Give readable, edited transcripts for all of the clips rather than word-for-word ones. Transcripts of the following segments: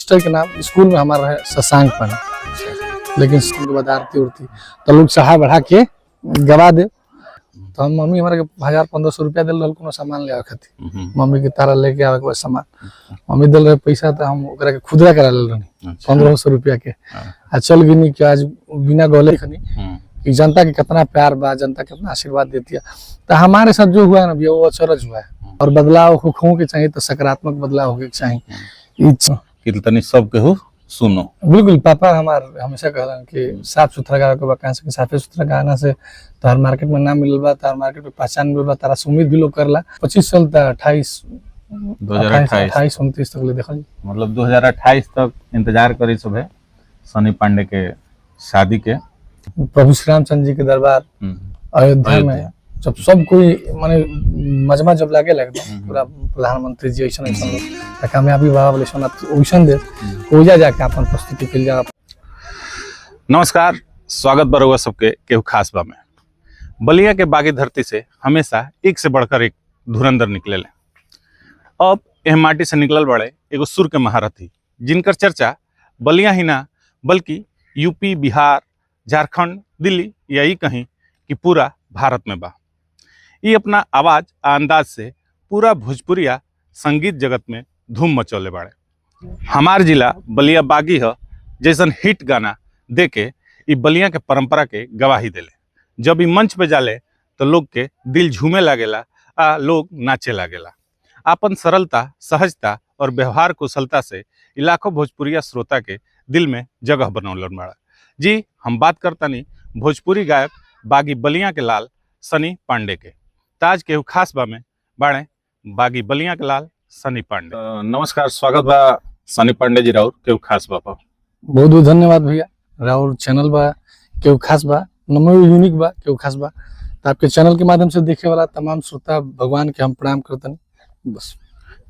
Register के नाम school में हमारा है शशांक पंडित, लेकिन उसके बाद आरती उड़ती तो लोग चाहा बढ़ा के गवा दे। तो हम मम्मी हमारे 1000-1500 रुपया दिल रहा कोनो सामान ले आवे खातिर, मम्मी के तारा लेके आवे के बाद सामान मम्मी दिल रहे पैसा तो हम ओकरा के खुदरा करा ले रहनी 1500 रुपया के। आ चल गिनी कि आज बिना गौले खनी कि जनता के कितना प्यार बा, जनता कितना आशीर्वाद देती है। तो हमारे साथ जो हुआ है ना भैया वो अचरज हुआ है, और बदलाव हो के चाहिए तो सकारात्मक बदलाव होके चाहिए। कीर्तनी सब केहू सुनो। बिल्कुल, पापा हमारे हमेशा कहलन कि साफ सुथरा गावे के बा, कहां से साफे सुथरा गाना से तार मार्केट में नाम मिलल बा, तार मार्केट में पहचान मिलल बा, तारा से उम्मीद भी लोग करला। 25 साल तक 2028-29 तक ले देखल, मतलब 2028 तक इंतजार करी सब है सनी पांडे के शादी के। प्रभु श्री रामचंद्र जी के दरबार अयोध्या में जब सब कोई माने मजमा जब लागे लगता पूरा प्रधानमंत्री जी ऐसा ऐसा लोग कामयाबी बाबा ओइसन दे ओजा जाके अपन प्रस्तुति कल जा। नमस्कार, स्वागत बरुआ सबके केहू खास बा में। बलिया के बागी धरती से हमेशा एक से बढ़कर एक धुरंधर निकले ले। अब यह माटी से निकलल बड़े एगो सुर के महारथी, जिनकर चर्चा बलिया ही ना बल्कि यूपी, बिहार, झारखंड, दिल्ली या ही कहीं कि पूरा भारत में बा। ये अपना आवाज आ अंदाज से पूरा भोजपुरिया संगीत जगत में धूम मचौले बाड़े। हमार जिला बलिया बागी है जैसन हिट गाना दे के ई बलिया के परंपरा के गवाही देले। जब ई मंच पे जाले तो लोग के दिल झूमे लागेला आ लोग नाचे लागेला। आपन सरलता, सहजता और व्यवहार कुशलता से लाखों भोजपुरिया श्रोता के दिल में जगह बनौलन बाड़ा। जी हम बात करतानी भोजपुरी गायक बागी बलिया के लाल सनी पांडे के। ताज केहू खास बा में बाड़े बागी बलिया के लाल सनी पांडे। नमस्कार, स्वागत बा सनी पांडे जी राउर केहू खास बा। बहुत बहुत धन्यवाद भैया। राउर चैनल बा केहू खास बा, नमो यूनिक बा केहू खास बा। तो आपके चैनल के माध्यम से देखे वाला तमाम श्रोता भगवान के हम प्रणाम करतन बस।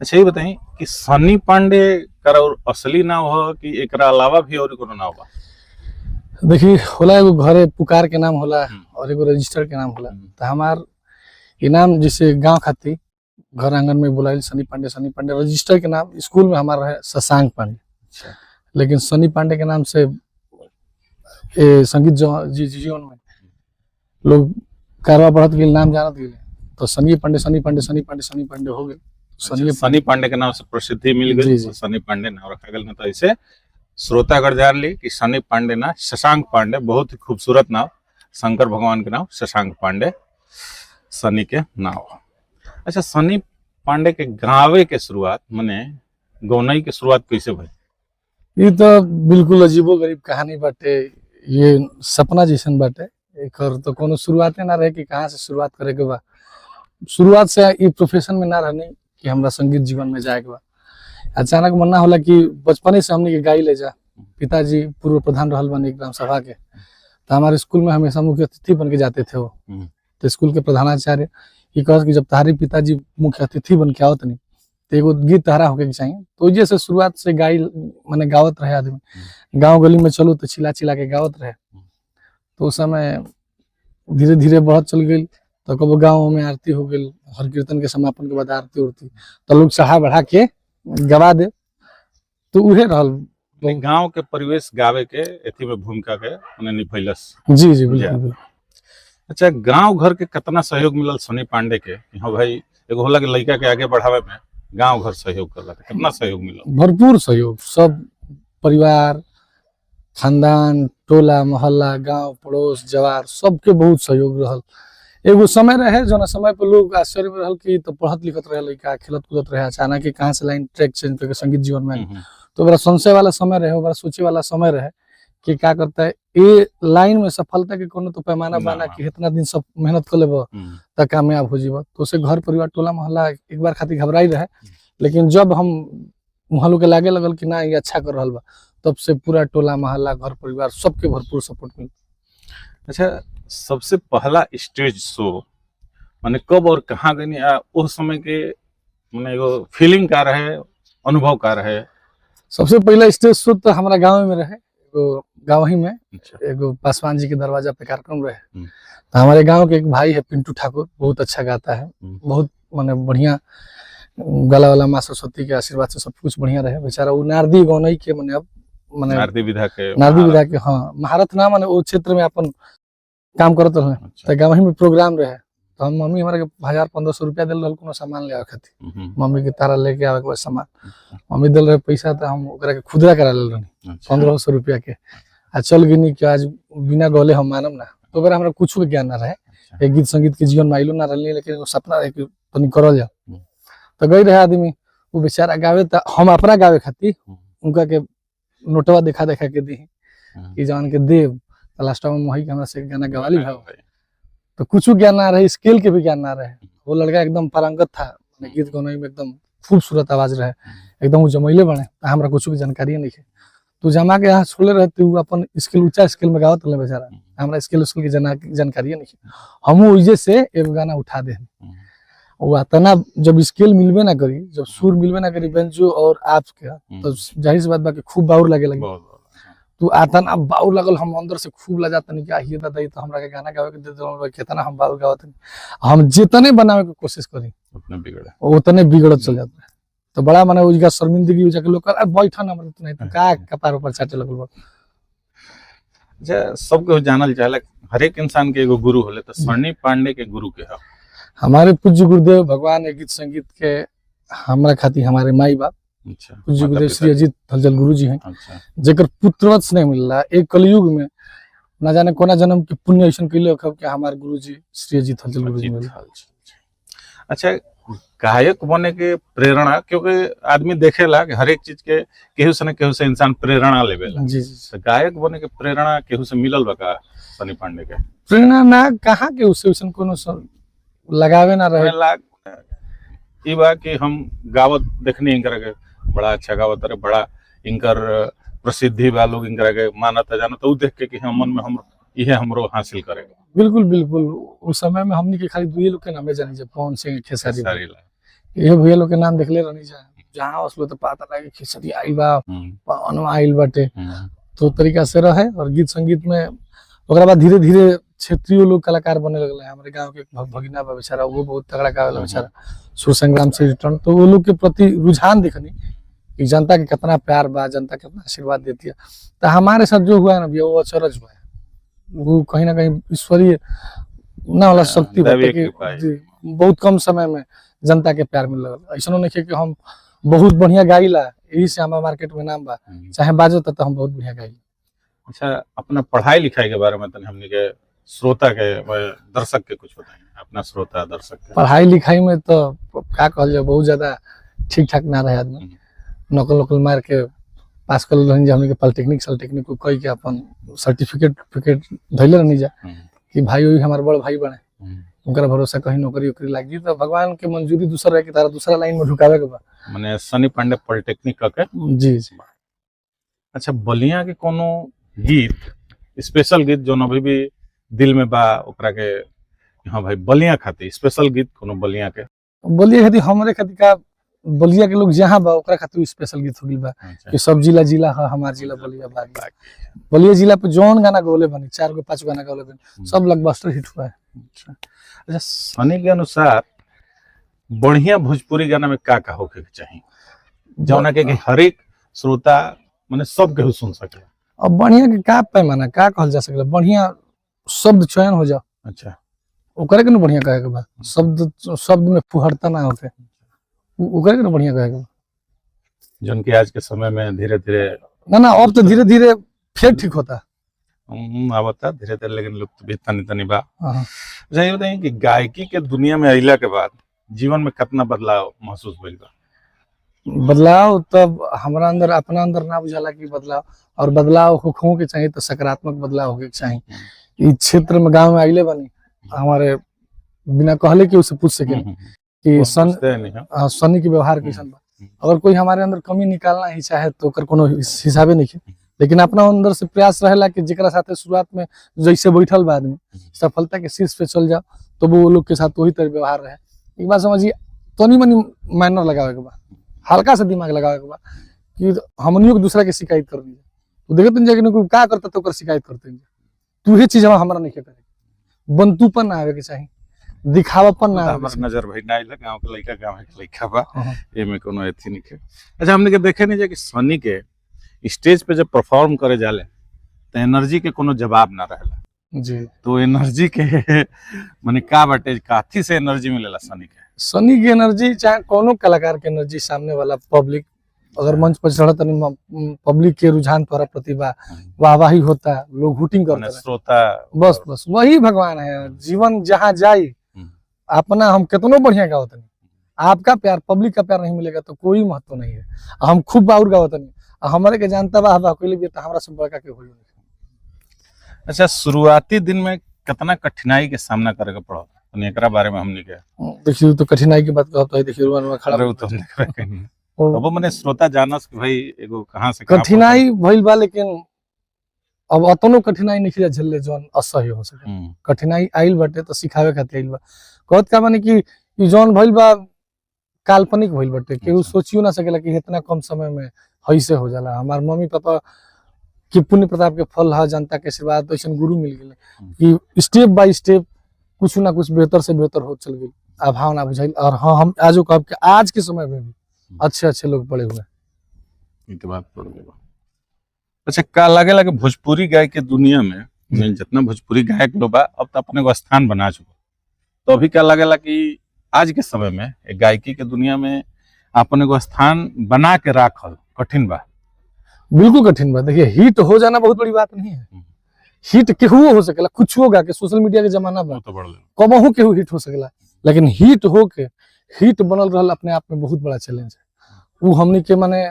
अच्छा ये बताई कि सनी पांडे का और असली नाम हो कि एकरा अलावा भी और कोनो नाम बा? देखिए होला एगो घरे पुकार के नाम होला और एगो रजिस्टर के नाम होला। तो हमार ये नाम जैसे गांव खाती घर आंगन में बुलाइल सनी पांडे, सनी पांडे। रजिस्टर के नाम स्कूल में हमारा है शशांक पांडे, लेकिन सनी पांडे के नाम से संगीत जीवन में लोग कारवा बढ़त गए, नाम जानत गए तो सनी पांडे सनी पांडे सनी पांडे सनी पांडे हो गए। सनी पांडे के नाम से प्रसिद्धि मिल गई, सनी पांडे नाम रखा गया। तो ऐसे श्रोतागढ़ जान ली कि सनी पांडे ना शशांक पांडे, बहुत ही खूबसूरत नाम, शंकर भगवान के नाम शशांक पांडे, सनी के नाम। अच्छा, सनी पांडे के गावे के शुरुआत माने गौनई के शुरुआत कैसे भई? ये तो बिल्कुल अजीबो गरीब कहानी बाटे, ये सपना जैसन बाटे। एकर तो कोनो शुरुआते ना रहे कि कहाँ से शुरुआत करे के बा। शुरुआत से ये प्रोफेशन में ना रहने कि हमरा संगीत जीवन में जाए के बा। अचानक मन्ना होला कि बचपने से हमने के गाई ले जा। पिताजी पूर्व प्रधान रहल बने ग्राम सभा के, तो हमारे स्कूल में हमेशा मुख्य अतिथि बन के जाते थे वो। तो स्कूल के प्रधानाचार्य ये कहत कि जब तारी पिताजी मुख्य अतिथि बन के आवत नहीं तो एगो गीत तहरा होके चाहिए। तो वजह से शुरुआत से गाई माने गावत रहे आदमी, गाँव गली में चलो तो चिल्ला चिल्ला के गावत रहे। तो उस समय धीरे धीरे बढ़त चल गई। तो कब गाँव में आरती हो गई, हर कीर्तन के समापन के बाद आरती उड़ती तो लोग चाहा बढ़ा के गवा दे। तो उहे रहल गांव के परिवेश गावे के एथी में भूमिका के माने निभैलस। जी जी बिल्कुल। अच्छा, गांव घर के कितना सहयोग मिलल सनी पांडे के? हाँ भाई, एगो होला कि लड़का के आगे बढ़ावे में गांव घर सहयोग करला, कितना सहयोग मिलल? भरपूर सहयोग, सब परिवार, खानदान, टोला मोहल्ला, गांव पड़ोस, जवार सबके बहुत सहयोग रहल। एगो समय रहे जो ना समय पर लोग आश्चर्य में रहल कि तो पढ़त लिखत रहे लड़का, खेलत कूदत रहे, अचानक कहाँ से लाइन ट्रैक चेंज करके संगीत जीवन में। तो बड़ा संशय वाला समय रहे, बड़ा सोचे वाला समय रहे कि क्या करता है ये लाइन में सफलता के कोनो तो पैमाना बना कि इतना दिन सब मेहनत कर लेबो तक कामयाब हो जीव। तो उसे घर परिवार टोला मोहल्ला एक बार खातिर घबराई रहे, लेकिन जब हम मोहल्लों के लागे लगल कि ना ये अच्छा कर रहा बा, तब से पूरा टोला मोहल्ला घर परिवार सबके भरपूर सपोर्ट मिल। अच्छा, सबसे पहला स्टेज शो माने कब और कहाँ गई? उस समय के माने एगो फीलिंग का रहे, अनुभव का रहे? सबसे पहला स्टेज शो तो हमारा गाँव में रहे, गाँव ही में एगो पासवान जी के दरवाजा पे कार्यक्रम रहे। तो हमारे गांव के एक भाई है पिंटू ठाकुर, बहुत अच्छा गाता है, बहुत माने बढ़िया गला वाला माँ सरस्वती के आशीर्वाद से सब कुछ बढ़िया रहे। बेचारा वो नारदी गौनई के मने अब मने नारदी विधा विधा के हाँ महारथ ना मने वो क्षेत्र में अपन काम करत रहे। अच्छा। तो गाँव में प्रोग्राम रहे तो हम मम्मी हमारे के 1000-1500 रुपया दिल रहल कोनो सामान ले आवे खातिर। मम्मी के तारा लेके आवे के बाद सामान मम्मी दिल रहे पैसा तो हम ओकरा के खुदरा करा ले रहनी अच्छा। 1500 रुपया के। आ चल गनी कि आज बिना गले हम मानम ना। तो ओकरा हमरा कुछ के ज्ञान ना रहे। एक गीत संगीत के जीवन में आइलो ना रहली लेकिन वो सपना रहे कि तनी करल जा। तो गई रहे आदमी वो बेचारा गावे त हम अपना गावे खातिर उनका के नोटवा देखा देखा के दी कि जान के देव लास्ट में मोही के हमरा से गाना गवाली भाव। तो कुछ ज्ञान ना रहे, स्केल के भी ज्ञान ना रहे। वो लड़का एकदम पारंगत था गीत गौनई में, एकदम खूबसूरत आवाज रहे, एकदम वो जमैले बने। हमरा कुछ की जानकारी नहीं है। तो जमा के यहाँ छोड़े रहते हुए अपन स्केल ऊंचा स्केल में गावत रहे बेचारा। हमरा स्केल उसकेल की जानकारी नहीं है। हम वजह से एक गाना उठा दे वो तना जब स्केल मिलबे ना करी, जब सुर मिलबे ना करी बेंजो और आप के, तो जाहिर सी बात बा कि खूब बाउर लगे लगे। तो आतना बाउर लगल हम अंदर से खूब लजा तनी क्या ये दादा ये तो हमरा के गाना गावे के दे दो कितना हम बाउर गावत हम जितने बनावे के कोशिश करी उतने बिगड़त चल जाता है। तो बड़ा माने उसका शर्मिंदगी हो जाके लोग बैठा ना मत नहीं तो का कपार ऊपर चाटे लगल बा। अच्छा, सबके जानल चाहला हर एक इंसान के एगो गुरु होले, तो सनी पांडे के गुरु के है? हमारे पूज्य गुरुदेव भगवान गीत संगीत के हमरा खातिर हमारे माई बाप अच्छा पूज्य गुरुदेव श्री अजीत थलचल गुरु जी हैं। अच्छा। जेकर पुत्रवत्स नहीं मिल रहा एक कलयुग में ना जाने कोना जन्म के पुण्य ऐसा कैले कि हमारे गुरु जी श्री अजीत थलचल गुरु जी मिले। अच्छा, गायक बने के प्रेरणा, क्योंकि आदमी देखेला कि हर एक चीज के केहू से इंसान प्रेरणा लेवेला। जी जी। तो गायक बने के प्रेरणा केहू से मिलल बा का सनी पांडे के? प्रेरणा ना कहाँ के उससे वैसन कोनो लगावे ना रहे। ई बा कि हम गावत देखनी इनकर के बड़ा अच्छा गावत रहे, बड़ा इनकर प्रसिद्धि बा, लोग इनकर के मानत जाना, तो देख के कि हम मन में हम इहे हमरो हासिल करेगा। बिल्कुल बिल्कुल। उस समय में हमनी के खाली दुए लोग के नामे जानी जा, पवन सिंह खेसारी ये भैया लोग के नाम देखले रहनी जा। जहाँ उसलो तो पता लगे खेसारी आई बा पवन आइल बाटे। तो तरीका से रहे। और गीत संगीत में ओकरा बाद धीरे धीरे क्षेत्रीय लोग कलाकार बने लगले। हमारे गांव के भगिना बा बेचारा, वो बहुत तगड़ा गावेला बेचारा, सुर संग्राम से रिटर्न। तो वो लोग के प्रति रुझान देखनी कि जनता के कितना प्यार बा, जनता कितना आशीर्वाद देती है। तो हमारे साथ जो हुआ ना भैया वो अचरज हुआ है। वो कहीं ना कहीं ईश्वरीय ना वाला शक्ति बहुत कम समय में जनता के प्यार मिल लगा। ऐसा नहीं है कि हम बहुत बढ़िया गाइला यही से हमारा मार्केट में नाम बा, चाहे बाजो तो हम बहुत बढ़िया गाइला। अच्छा, अपना पढ़ाई लिखाई के बारे में तनी हमने के श्रोता के दर्शक के कुछ बताएं, अपना श्रोता दर्शक के। पढ़ाई लिखाई में तो क्या कहल जाए, बहुत ज्यादा ठीक ठाक ना रहे आदमी। नकल मार के पास कर रही हमने के पॉलिटेक्निक को कह के अपन सर्टिफिकेट धैले रहनी जा कि भाई वही हमारे बड़ भाई बने, उनका भरोसा कहीं नौकरी वोकरी लग गई तो भगवान के मंजूरी दूसरा रहे कि तारा दूसरा लाइन में ढुकावे के बा। माने सनी पांडे पॉलिटेक्निक के? जी जी। अच्छा, बलिया के कोनो गीत, स्पेशल गीत जो अभी भी दिल में बा ओकरा के, हाँ भाई बलिया खातिर स्पेशल गीत कोनो बलिया के? बलिया खातिर हमारे खातिर का बलिया के लोग जहाँ बा ओकरा खातिर स्पेशल गीत हो गइल बा कि सब जिला है हमार जिला बलिया बा। बलिया जिला पे जौन गाना गौले बनी 4 5 गाना गौले बनी सब ब्लॉकबस्टर हिट हुआ है। अच्छा, सनी के अनुसार बढ़िया भोजपुरी गाना में का होके के चाहिए जौना के हर एक श्रोता माने सब केहू सुन सके? अब बढ़िया के का पैमाना का कहल जा सकला, बढ़िया शब्द चयन हो जाओ। अच्छा, ओकरे के न बढ़िया कहे के बा, शब्द में फुहरता ना होके ओकरे के न बढ़िया कहे के बा। जौन कि आज के समय में धीरे धीरे ना अब तो धीरे धीरे फिर ठीक होता आवता धीरे धीरे, लेकिन लोग तो भी तनी बा। अच्छा, ये बताइए कि गायकी के दुनिया में अइला के बाद जीवन में कितना बदलाव महसूस भइल बा? बदलाव तब हमारा अंदर अपना अंदर ना बुझाला कि बदलाव, और बदलाव हो के चाहिए तो सकारात्मक बदलाव होके चाहिए। इस क्षेत्र में गांव में आइले बनी हमारे बिना कहले कि उसे पूछ सके कि सनी के व्यवहार कैसन बा। अगर कोई हमारे अंदर कमी निकालना ही चाहे तो ओकर कोनो हिसाबे नहीं है, लेकिन अपना अंदर से प्रयास रहेला कि जेकरा साथे शुरुआत में जैसे बैठल बा आदमी सफलता के शीर्ष पे चल जाओ तो वो लोग के साथ वही तरह व्यवहार रहे। एक बात समझिए, तनी मनी माइनर लगावे के बा, हल्का सा दिमाग लगावे के बा कि हमनियों दूसरा के शिकायत कर दी तो देखते जाके कोई का करता तो शिकायत करते तू ये चीज हमारा नहीं करे, बंतूपन ना आवे के चाहिए। दिखावापन ना हमार होवे। नजर भाई ना आइला, गांव के लइका गांव के लइका बा, हाँ, एमे कोनो एथी नहीं है। अच्छा, हमने के देखे नहीं जे कि सनी के स्टेज पे जब परफॉर्म करे जाले तो एनर्जी के कोनो जवाब ना रहेला। जी। तो एनर्जी के माने का बाटे, काथी से एनर्जी मिलेला सनी के? सनी की एनर्जी, चाहे कोनो कलाकार के एनर्जी, सामने वाला पब्लिक अगर मंच पर चढ़त तनी पब्लिक के रुझान तोरा प्रतिभा वाहवाही होता, लोग हुटिंग माने करते, श्रोता बस बस वही भगवान है। जीवन जहाँ जाई, अपना हम कितनो बढ़िया गावत नहीं, आपका प्यार, पब्लिक का प्यार नहीं मिलेगा तो कोई महत्व नहीं है। हम खूब बाउर गावत नहीं, हमारे के जानता बा हवा कोई भी, हमरा से बड़का के होई नहीं। अच्छा, शुरुआती दिन में कितना कठिनाई के सामना करे के पड़ल, तनी एकरा बारे में हमनी के? देखिए तो कठिनाई की बात कहत है, देखिए रुआ में खड़ा अरे वो तो हमने करे के नहीं। और तब मने श्रोता जानस कि भाई एगो कहां से कठिनाई भइल बा, लेकिन अब अतनो कठिनाई नहीं झेलले जौन असह्य हो सके। कठिनाई आइल बाटे तो सिखावे खातिर आइल बा। कहत का माने कि ई जौन भइल बा काल्पनिक भइल बाटे, केहू अच्छा। सोचियो ना सकेला कि इतना कम समय में हइसे हो जाला। हमार मम्मी पापा के पुण्य प्रताप के फल है, जनता के आशीर्वाद, ऐसन गुरु मिल गेले कि स्टेप बाय स्टेप कुछ ना कुछ बेहतर से बेहतर हो चल गई। अभाव ना बुझाइल। और हाँ, हम आजो कहब कि आज के समय में भी अच्छे अच्छे लोग पड़े हुए। ई तो बात पड़ गई। अच्छा, का लागेला कि भोजपुरी गायक के दुनिया में जितना भोजपुरी गायक लोग बा अब तो अपने को स्थान बना चुका, तो अभी क्या लागेला कि आज के समय में एक गायकी के दुनिया में अपने को स्थान बना के राखल कठिन बा? बिल्कुल कठिन बात। देखिए, हिट हो जाना बहुत बड़ी बात नहीं है। हिट केहू हो सकेला, कुछ होगा के, सोशल मीडिया के जमाना बा, तो बढ़ कबहू केहू हिट हो सकेला, लेकिन हिट हो के हिट बनल रहल अपने आप में बहुत बड़ा चैलेंज है। वो हमनी के माने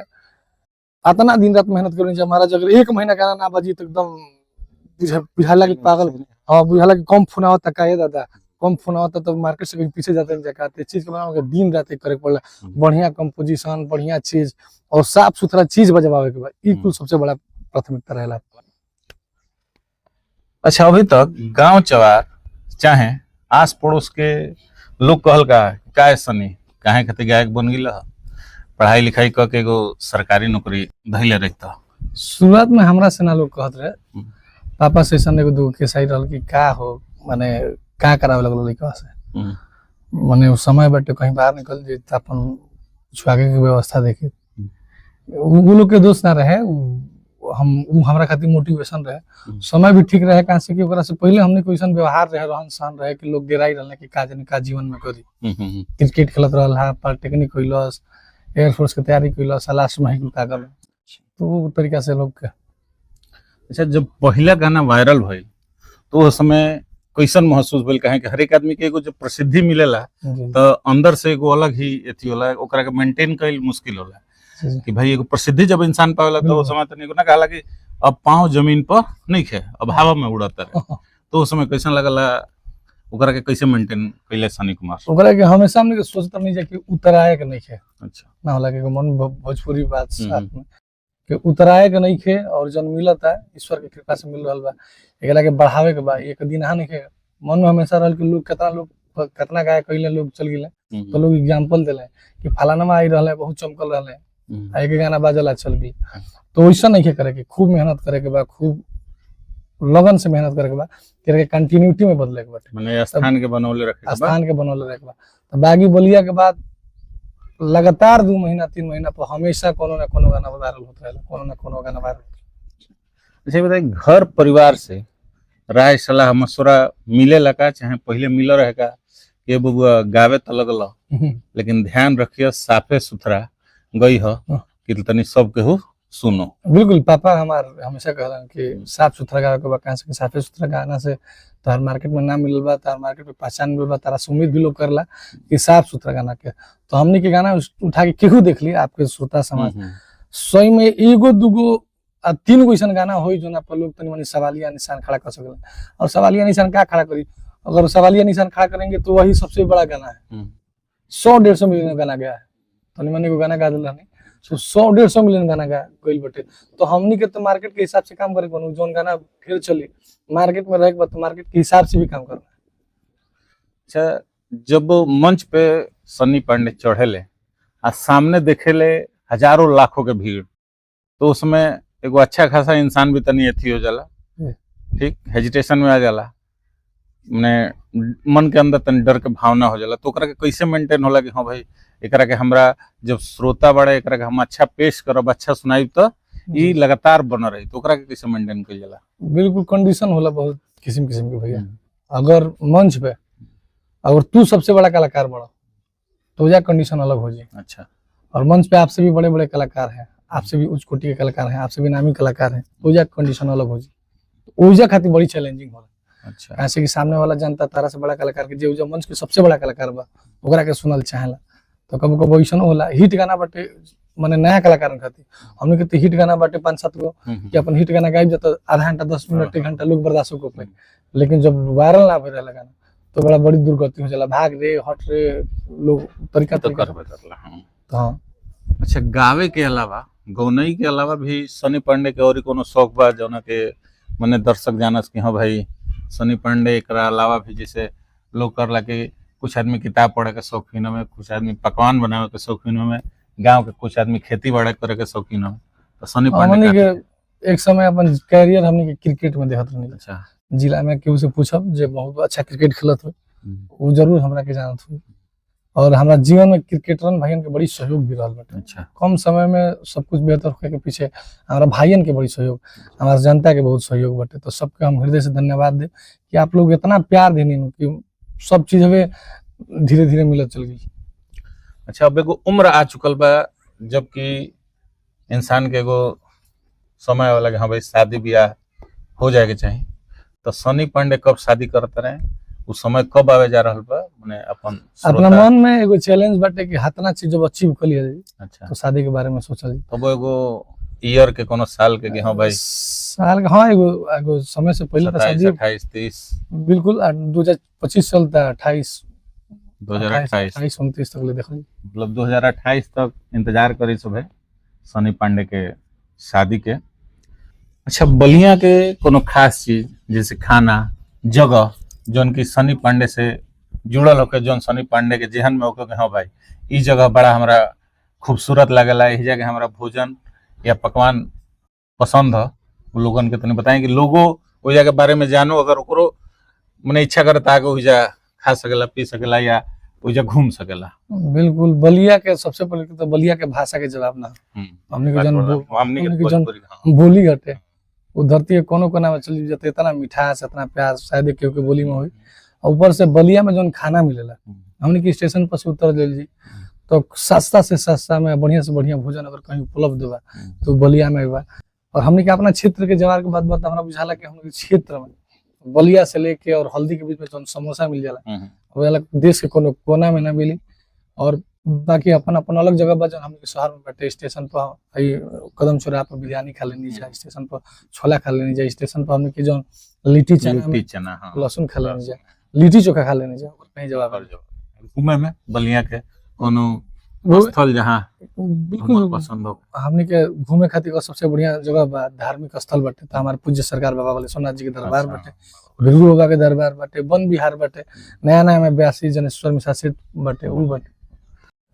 अतना दिन रात मेहनत करनी चाहिए। महाराज अगर एक महीना गाना ना बजी तो एकदम बुझाला कि पागल, हाँ बुझाला कि कम फोन आवता का, ये दादा कम फोन आवता तो मार्केट से कहीं पीछे जाते हैं जाते चीज के बनावे के दिन रात करे पड़ला। बढ़िया कंपोजिशन, बढ़िया चीज और साफ सुथरा चीज बजवावे के बाद ई कुल सबसे बड़ा प्राथमिकता रहेला। अच्छा, अभी तक गांव चवार चाहे आस पड़ोस के लोग कहल का सनी काहे खातिर गायक बन गिला, पढ़ाई लिखाई क के एगो सरकारी नौकरी धइले रहता? शुरुआत में हमरा से ना लोग कहत रहे, पापा से एगो दो केस आई रहल कि का हो, माने का करावे लगल लइका से, माने उस समय बाटे कहीं बाहर निकल जे त अपन कुछ आगे के व्यवस्था देखी। वो लोग के दोस्त ना रहे, हम हमरा खातिर मोटिवेशन रहे। समय भी ठीक रहे, कहां से कि ओकरा से पहले हमने कोई ऐसा व्यवहार रहे, रहन सहन रहे कि लोग गिराई रहले कि का जाने का जीवन में करी। क्रिकेट खेलत रहल हा, पॉलिटेक्निक कइलस, एयरफोर्स के तैयारी कइलस, लास्ट में ही का गल, तो वो तरीका से लोग के। अच्छा, जब पहला गाना वायरल भइल तो उस समय कैसन महसूस भइल? काहे कि हर एक आदमी के एगो जब प्रसिद्धि मिलेला तो अंदर से एगो अलग ही एथी होला, ओकरा के मेंटेन कईल मुश्किल होला कि भाई एगो प्रसिद्धि जब इंसान पावेला तो उस समय तनी ना कहला कि अब पांव जमीन पर नहीं खे, अब हवा में उड़ता रहे, तो उस समय कैसन लगला, ओकरा के कैसे मेंटेन कइले सनी कुमार? ओकरा के हमेशा हमने के सोचत नहीं जा कि उतराए के नहीं खे। अच्छा, ना होला के मन भोजपुरी बात साथ में कि उतराए के नहीं खे, और जन मिलता है ईश्वर के कृपा से मिल रहल बा, एकरा के बढ़ावे के बा। एक दिन नहीं खे, मन में हमेशा रहल कि लोग कितना गायक कइले, लोग चल गेले तो लोग एग्जांपल देले कि फलाना आई रहले, बहुत चमकल रहले, एक गाना बाजला चल गई। तो वैसा नहीं करे के, खूब मेहनत करे के बा, खूब लगन से मेहनत करे के बा, के कंटिन्यूटी में बदले के बाटे, माने स्थान के बनौले रखे के बा, स्थान के बनौले रखे के बा। तो बागी बलिया के बाद लगातार 2 महीना 3 महीना पर हमेशा कोनो ना कोनो गाना वायरल होता है, कोनो ना कोनो गाना वायरल। अच्छा बताइए, घर परिवार से राय सलाह मशवरा मिले लगा, चाहे पहले मिल रहे का ये बबुआ गावे तो लगल लेकिन ध्यान रखिए साफे सुथरा गई हो कि तनी सब केहू सुनो? बिल्कुल, पापा हमार हमेशा कहलन कि साफ सुथरा गावे के बा, कहां से साफे सुथरा गाना से तार मार्केट में नाम मिलल बा, तार मार्केट में पहचान मिलल बा, तारा से उम्मीद भी लोग करला कि साफ सुथरा गाना के। तो हमने के गाना उठा के केहू देख ली, आपके श्रोता समाज सही में एगो दूगो 3 गो ऐसा गाना होई जो ना पर लोग तनी मनी सवालिया निशान खड़ा कर सकेला। और सवालिया निशान क्या खड़ा करी, अगर सवालिया निशान खड़ा करेंगे तो वही सबसे बड़ा गाना है। 100-150 मिलियन गाना गया है, तनी मनी को गाना गा दिला नहीं, तो 100-150 मिलियन गाना गइल बटे। तो हमनी के तो मार्केट के हिसाब से काम करे कोनो, जोन गाना फिर चली मार्केट में रहे के बाद मार्केट के हिसाब से भी काम करना। अच्छा, जब मंच पे सनी पांडे चढ़ेले आ सामने देखेले हजारों लाखों के भीड़, तो उसमें एगो अच्छा खासा इंसान भी तनी एथी हो जाला, ठीक हेजिटेशन में आ जाला मने मन के अंदर तनी डर के भावना हो जाला, तो ओकरा के कैसे मेंटेन होला कि हाँ भाई एकरा के हमरा जब श्रोता बड़े एकरा के हम अच्छा पेश करब, अच्छा सुनाई तो ई लगातार बन रही, तो ओकरा के कैसे मेंटेन कइल जाला? बिल्कुल कंडीशन होला बहुत किस्म किस्म के भैया। अगर मंच पे अगर तू सबसे बड़ा कलाकार बड़ा तो जा कंडीशन अलग हो जाए। अच्छा। और मंच पे आपसे भी बड़े बड़े कलाकार हैं, आपसे भी उच्च कोटि के कलाकार हैं, आपसे भी नामी कलाकार हैं, तो जा कंडीशन अलग हो जाए। ओजा खातिर बड़ी चैलेंजिंग होला। अच्छा। ऐसे कि सामने वाला जनता तारा से बड़ा कलाकार के जे मंच के सबसे बड़ा कलाकार बा ओकरा के सुनल चाहेला, तो कब कब वैसन होला। हिट गाना बाटे माने नया कलाकार खातिर हमने के तो हिट गाना बाटे 5-7 गो कि अपन हिट गाना गाइब जाता आधा घंटा 10 मिनट 1 घंटा लोग बर्दाश्त को पाए, लेकिन जब वायरल ना भइल गाना तो बड़ा बड़ी दुर्गति हो जाला, भाग रे हट रे लोग तरीका तो तरीका करबे करला। हाँ। तो हाँ। अच्छा, गावे के अलावा गौनई के अलावा भी सनी पांडे के और कोनो शौक बा जौना के मने दर्शक जानस कि हाँ भाई सनी पांडे एकरा अलावा भी जैसे लोग करला कि कुछ आदमी किताब पढ़े के शौकीन में, कुछ आदमी पकवान बनावे के शौकीन में, गांव के कुछ आदमी खेती बाड़ी करे के शौकीन में, तो सनी पांडे हमनी का के एक समय अपन कैरियर हमनी के क्रिकेट में देखत रहनी। अच्छा। जिला में केहू से पूछब जे बहुत अच्छा क्रिकेट खेलत हो वो जरूर हमरा के जानत हो। और हमरा जीवन में क्रिकेटरन भाइयन के बड़ी सहयोग भी रहल बाटे। अच्छा। कम समय में सब कुछ बेहतर होखे के पीछे हमारा भाइयन के बड़ी सहयोग, हमारा जनता के बहुत सहयोग बाटे। तो सबके हम हृदय से धन्यवाद दे कि आप लोग इतना प्यार देनी कि सब चीज हमें धीरे धीरे मिलत चल गई। अच्छा, अब एगो उम्र आ चुकल बा जबकि इंसान के एगो समय वाला कि हाँ भाई शादी ब्याह हो जाए के चाहिए, तो सनी पांडे कब शादी करते रहे, उस समय कब आवे जा रहल बा मने अपन अपना मन में एगो चैलेंज बाटे कि हतना चीज जब अचीव कर लिया अच्छा तो शादी के बारे में सोचल। तब एगो ईयर के कोनो साल के कि हाँ भाई साल का हाँ एगो समय से पहले 27, 28, 30 बिल्कुल 2025 साल तक 2028 29 तक ले देखल। मतलब 2028 तक इंतजार करी सब है सनी पांडे के शादी के। अच्छा, बलिया के कोनो खास चीज जैसे खाना जगह जौन की सनी पांडे से जुड़ल होके, जौन सनी पांडे के जेहन में होके हाँ भाई ई जगह बड़ा हमरा खूबसूरत लागेला, इस जगह हमरा भोजन या पकवान पसंद है, वो लोगन के तनी बताएं कि लोगो वो जगह के बारे में जानो, अगर ओकरो मने इच्छा करे आगे हो जा खा सकेला पी सकेला या ओइजा घूम सकेला। बिल्कुल। बलिया के सबसे पहले तो बलिया के भाषा के जवाब ना हमने के जन बोली हटे वो धरती के कोनो कोना में चली जाते, इतना मिठास इतना प्यार शायद केहू के बोली में होई। ऊपर से बलिया में जौन खाना मिलेला हमने के स्टेशन पर से उतर लेल जी तो सस्ता से सस्ता में बढ़िया से बढ़िया भोजन अगर कहीं उपलब्ध बा तो बलिया में बा। और हमने के अपना क्षेत्र के जवार के बात बता हमरा बुझाला कि हमने क्षेत्र में बलिया से लेके और हल्दी के बीच में जौन समोसा मिल जाला वो देश के कोनो कोना में ना मिली। और बाकी अपन अपन अलग जगह बा, हम शहर में बैठे स्टेशन पर कदम चौराहा पर बिरयानी खा लेनी जा, स्टेशन पर छोला खा लेनी जा, स्टेशन पर हमने की जो लिट्टी चना लहसुन खा लेनी जा, लिट्टी चोखा खा लेनी जा। कहीं जवाब घूमे में बलिया के कोनो स्थल जहाँ बिल्कुल पसंद हो हमने के घूमे खातिर सबसे बढ़िया जगह बा धार्मिक स्थल बाटे तो हमारे पूज्य सरकार बाबा वाले सोमनाथ जी के दरबार बाटे, भृगु बाबा के दरबार बाटे, वन विहार बाटे, नया नया में 82 जनेश्वर में शासित बाटे उ बाटे।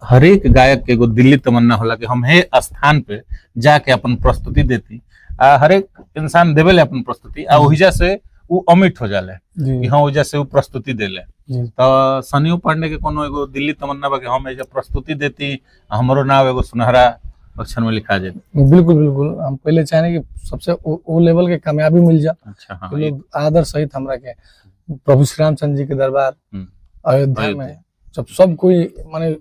हर एक गायक के एगो दिल्ली तमन्ना होला कि हम हे स्थान पे जाके अपन प्रस्तुति देती, हर एक इंसान देवेले अपन प्रस्तुति आ ओहिजा से वो अमिट हो जाले कि हाँ ओहिजा से वो प्रस्तुति देले। तो सनी पांडे के कोनो एगो दिल्ली तमन्ना बा कि हम एजा प्रस्तुति देती, हमरो नाम एगो सुनहरा अक्षर में लिखा जाए। बिल्कुल बिल्कुल, हम पहले चाहे कि सबसे वो लेवल के कामयाबी मिल जाए। अच्छा हाँ, तो लोग आदर सहित हमरा के प्रभु श्री रामचंद्र जी के दरबार अयोध्या में जब सब कोई माने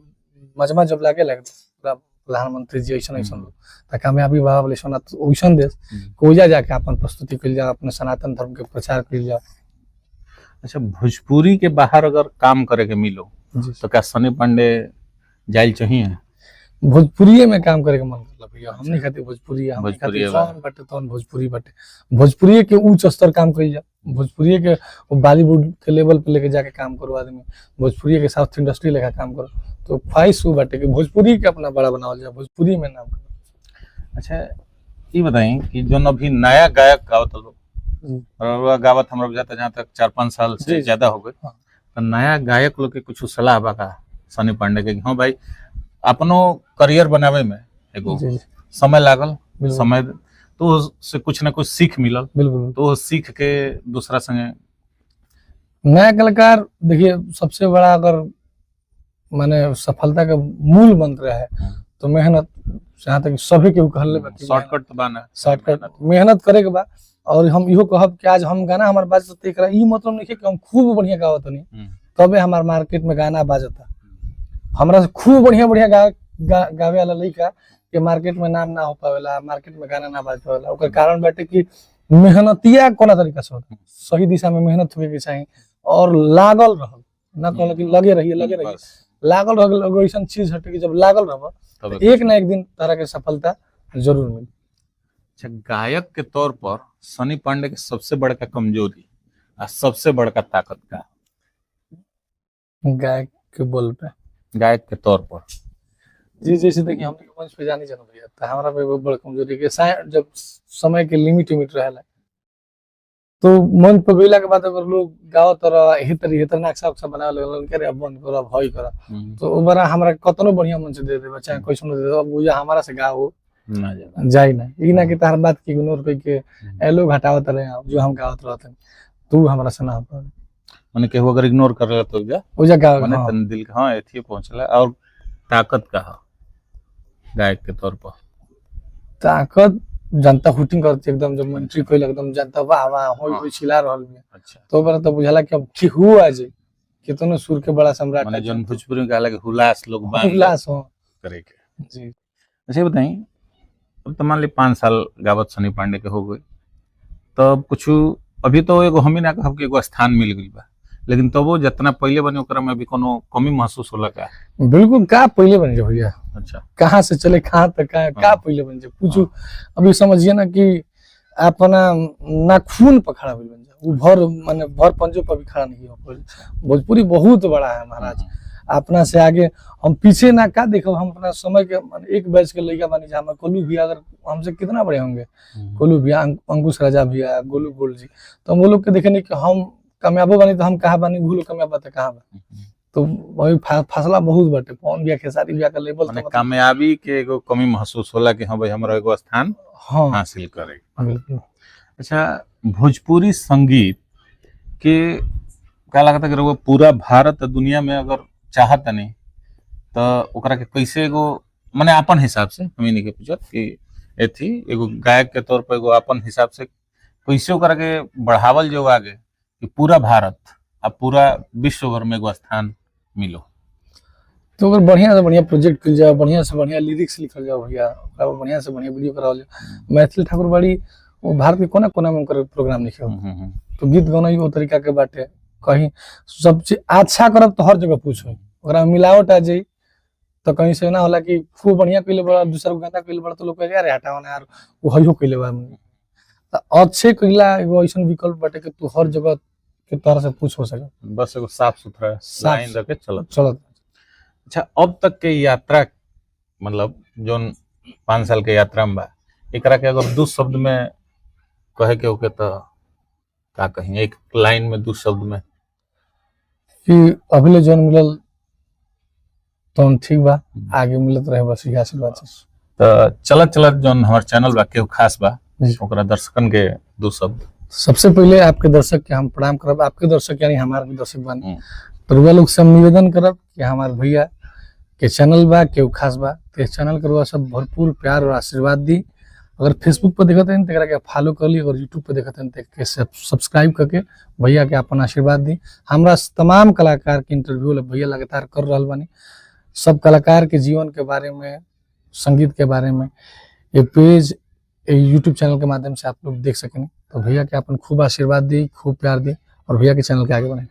मजमा जब लागे पूरा प्रधानमंत्री जी ऐसा तो कामयाबी बाबा वाले सोनाथ वैसन देश कोजा जाके अपन प्रस्तुति कल जाए, अपने सनातन धर्म के प्रचार कल जाए। अच्छा, भोजपुरी के बाहर अगर काम करे के मिलो तो क्या सनी पांडे जाइल चाहिए? भोजपुरी में काम करे के मन करला भैया, हमनी खातिर भोजपुरी बाटे तो भोजपुरी बाटे, भोजपुरी के उच्च स्तर काम कइल जा, भोजपुरी के बॉलीवुड के लेवल पे लेके जाके काम करो आदमी, भोजपुरी के साउथ इंडस्ट्री लेके काम करो तो ख्वाहिश वो बाटे कि भोजपुरी के अपना बड़ा बनावल जाए, भोजपुरी में नाम करो। अच्छा, ये बताएं कि जो अभी नया गायक गावत लोग गावत हमरा बुझाता जहाँ तक 4-5 साल से ज्यादा हो गए, तो नया गायक लोग के कुछ सलाह बा का सनी पांडे के? हाँ भाई अपनो करियर बनावे में एगो समय लागल, समय तो से कुछ ना कुछ सीख मिलल, तो सीख के दूसरा संगे नया कलाकार देखिए, सबसे बड़ा अगर माने सफलता का मूल मंत्र है तो मेहनत। जहाँ तक सभी के कहले बा कि शॉर्टकट तो बाना शॉर्टकट मेहनत करे के बा। और हम इहो कहब कि आज हम गाना हमार बाजत एकरा ई मतलब नहीं कि हम खूब बढ़िया गावत नहीं तबे हमार मार्केट में गाना बाजता। हमरा से खूब बढ़िया बढ़िया गावे वाला लड़का के मार्केट में नाम ना हो पावेला, मार्केट में गाना ना बाज पावेला। ओकर कारण बाटे कि मेहनतिया कोना तरीका से होता, सही दिशा में मेहनत होके के चाहिए और लागल रहल, ना कहल कि लगे रहिए लागल रहल। एगो ऐसन चीज हटे कि जब लागल रहब तो एक ना एक दिन तारा के सफलता जरूर मिली। अच्छा, गायक के तौर पर सनी पांडे के सबसे बड़का कमजोरी और सबसे बड़का ताकत का? गायक के बोल पे, गायक के तौर पर जी जैसे देखिए हम मंच पे जाने जाना भैया तो हमारा पे बड़ा कमजोरी के जब समय के लिमिट रहेला तो मंच पे गईला के बाद अगर लोग गाओ तरह हेतर नक्शा उक्सा बना लगल करे अब बंद कर अब हई कर तो ओबरा हमरा कतनो बढ़िया मंच दे दे चाहे कैसन दे दे, अब वो हमारा से गाओ ना जाई ना ई ना कि तार बात की इग्नोर करके एलो घटावत रहे जो हम गावत रहते तू हमरा से ना हो पावे। माने केहू अगर इग्नोर करला तो जा गाओ माने तन दिल का हां एथी पहुंचला। और ताकत का गायक के तौर पर? ताकत जनता हुटिंग करती एकदम, जब मंत्री कोई एकदम जनता वाह वाह होई चिल्ला रहल में। अच्छा, तो बरा तो बुझाला कि अब केहू आ जाए कितनो सुर के बड़ा सम्राट माने जन भोजपुरी में कहला कि हुलास लोग बांध हुलास हो करे के जी। अच्छा बताई, अब तो मान ली 5 साल गावत सनी पांडे के हो गए तब कुछ अभी तो एगो हम ही ना कहब कि एगो स्थान मिल गई बा, लेकिन तब वो जितना पहले बने ओकरा में अभी कोनो कमी महसूस होला का? बिल्कुल का पहले बन जाए भैया, अच्छा, कहाँ से चले कहाँ तक का पहले बन जाए पूछू। अभी समझिए ना कि अपना नाखून पर खड़ा बन जाए, वो भर माने भर पंजों पर भी खड़ा नहीं हो पाए। भोजपुरी बहुत बड़ा है महाराज, अपना से आगे हम पीछे ना का देखो। हम अपना समय के एक बैच के लड़का बनी जहाँ कोलू भैया अगर हमसे कितना बड़े होंगे, कोलू भैया, अंकुश राजा भैया, गोलू गोल जी, तो हम वो लोग के देखे नहीं कि हम कामयाबो बनी तो हम कहाँ बनी, भूलो कामयाब बात कहाँ बा। तो वही फासला बहुत बाटे। पवन भैया खेसारी भैया का लेवल तो कामयाबी के एगो कमी महसूस होला कि हाँ भाई हमरा एगो स्थान हासिल करे। बिल्कुल। अच्छा, भोजपुरी संगीत के का लगता है कि वो पूरा भारत दुनिया में अगर चाहत नहीं तो ओकरा के कैसे एगो माने अपन हिसाब से हमें नहीं के पूछत कि एथी एगो गायक के तौर पर एगो अपन हिसाब से कैसे ओकरा के बढ़ावल जो आगे कि पूरा भारत अब पूरा विश्व भर में एगो स्थान मिलो? तो अगर बढ़िया से बढ़िया प्रोजेक्ट कल जाओ, बढ़िया से बढ़िया लिरिक्स लिखल जाओ भैया, बढ़िया से बढ़िया वीडियो कराओ जाओ। मैथिली ठाकुर बाड़ी वो भारत के कोना कोना में उनकर प्रोग्राम लिखे हो तो गीत गाना वो तरीका के बाटे। कहीं सब चीज अच्छा करब तो हर जगह पूछो, ओकरा मिलावट आ जाई तो कहीं से ना होला कि खूब बढ़िया कइले बड़ा दूसरा को गाना कइले बड़ा तो लोग कहे यार हटाओ ना यार वो हइयो कइले बा। तो अच्छे कइला एगो ऐसन विकल्प बाटे कि तू हर जगह के तरह से पूछ हो सके, बस एगो साफ सुथरा लाइन रख के चलत। अच्छा, अब तक के यात्रा मतलब जोन 5 साल के यात्रा में बा एकरा के अगर 2 शब्द में कहे के होके तो का कहीं, एक लाइन में 2 शब्द में? कि अभिले जोन मिलल तो ठीक बा, आगे मिलत रहे बस यही आशीर्वाद से। तो चलत जोन हमार चैनल बा केहू खास बा ओकरा दर्शकन के 2 शब्द। सबसे पहले आपके दर्शक के हम प्रणाम करब, आपके दर्शक यानी हमारे भी दर्शक बानी, तो लोग से हम निवेदन करब कि हमारे भैया के चैनल बा केहू खास बा तो चैनल के सब भरपूर प्यार और आशीर्वाद दी। अगर फेसबुक पर देखते हैं तो के फॉलो कर ली, अगर यूट्यूब पर देखते हैं तो सब्सक्राइब करके भैया के अपन आशीर्वाद दी। हमरा तमाम कलाकार के इंटरव्यू भैया लगातार कर रहा बानी, सब कलाकार के जीवन के बारे में, संगीत के बारे में ये पेज यूट्यूब चैनल के माध्यम से आप लोग देख सकें। तो भैया के अपन खूब आशीर्वाद दी, खूब प्यार दी और भैया के चैनल के आगे बढ़े।